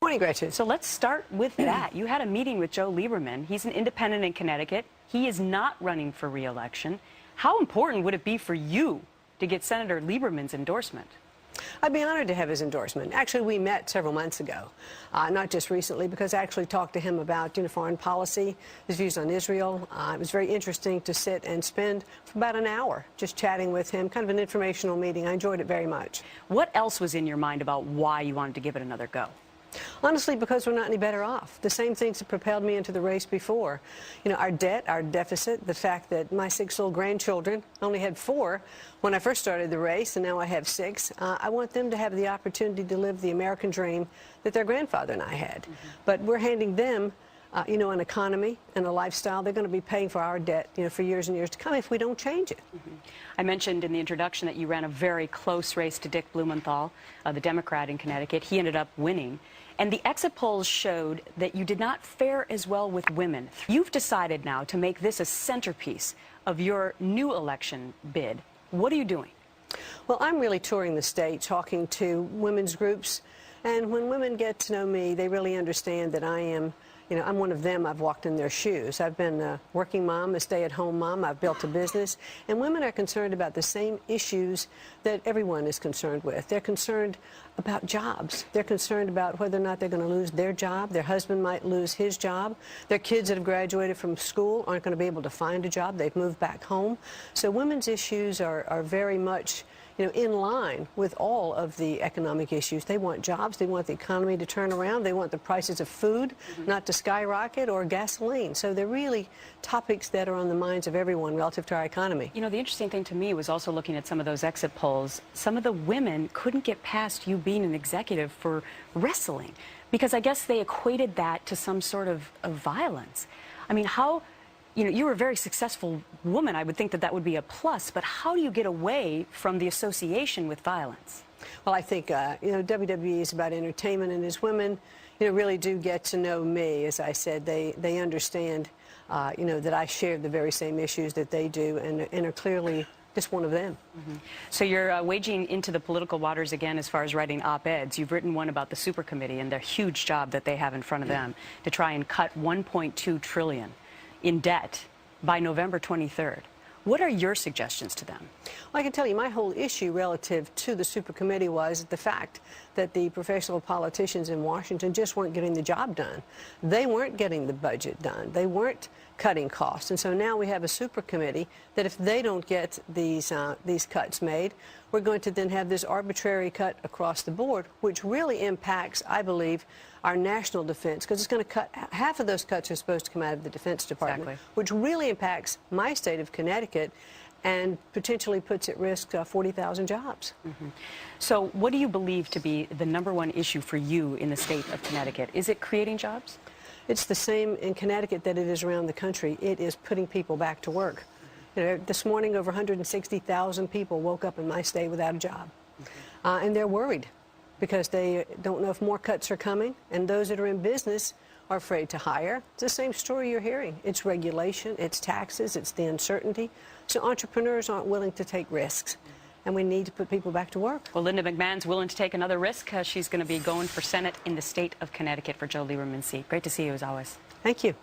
morning, Gretchen. So let's start with that. You had a meeting with Joe Lieberman. He's an independent in Connecticut. He is not running for re-election. How important would it be for you to get Senator Lieberman's endorsement? I'd be honored to have his endorsement. Actually, we met several months ago, not just recently, because I actually talked to him about foreign policy, his views on Israel. It was very interesting to sit and spend for about an hour just chatting with him, kind of an informational meeting. I enjoyed it very much. What else was in your mind about why you wanted to give it another go? Honestly, because we're not any better off. The same things that propelled me into the race before. You know, our debt, our deficit, the fact that my 6 little grandchildren only had 4 when I first started the race, and now I have 6. I want them to have the opportunity to live the American dream that their grandfather and I had. But we're handing them an economy and a lifestyle. They're going to be paying for our debt, for years and years to come if we don't change it. I mentioned in the introduction that you ran a very close race to Dick Blumenthal, the Democrat in Connecticut. He ended up winning. And the exit polls showed that you did not fare as well with women. You've decided now to make this a centerpiece of your new election bid. What are you doing? Well, I'm really touring the state, talking to women's groups. And when women get to know me, they really understand that I am, I'm one of them. I've walked in their shoes. I've been a working mom, a stay-at-home mom. I've built a business. And women are concerned about the same issues that everyone is concerned with. They're concerned about jobs. They're concerned about whether or not they're going to lose their job. Their husband might lose his job. Their kids that have graduated from school aren't going to be able to find a job. They've moved back home. So women's issues are very much in line with all of the economic issues. They want jobs. They want the economy to turn around. They want the prices of food not to skyrocket, or gasoline. So they're really topics that are on the minds of everyone relative to our economy. The interesting thing to me was also looking at some of those exit polls. Some of the women couldn't get past you being an executive for wrestling, because I guess they equated that to some sort of violence. I mean, how... you were a very successful woman. I would think that that would be a plus, but how do you get away from the association with violence? Well, I think, WWE is about entertainment, and as women, really do get to know me. As I said, they understand, that I share the very same issues that they do, and are clearly just one of them. So you're wading into the political waters again as far as writing op-eds. You've written one about the super committee and the huge job that they have in front of them to try and cut $1.2 trillion in debt by November 23rd. What are your suggestions to them? Well, I can tell you my whole issue relative to the super committee was the fact that the professional politicians in Washington just weren't getting the job done. They weren't getting the budget done. They weren't cutting costs. And so now we have a super committee that if they don't get these cuts made, we're going to then have this arbitrary cut across the board, which really impacts, I believe, our national defense, because it's going to cut, half of those cuts are supposed to come out of the Defense Department, which really impacts my state of Connecticut and potentially puts at risk 40,000 jobs. So what do you believe to be the #1 issue for you in the state of Connecticut? Is it creating jobs? It's the same in Connecticut that it is around the country. It is putting people back to work. This morning, over 160,000 people woke up in my state without a job. And they're worried because they don't know if more cuts are coming, and those that are in business are afraid to hire. It's the same story you're hearing. It's regulation, it's taxes, it's the uncertainty. So entrepreneurs aren't willing to take risks, and we need to put people back to work. Well, Lynda McMahon's willing to take another risk. She's going to be going for Senate in the state of Connecticut for Joe Lieberman's seat. Great to see you as always. Thank you.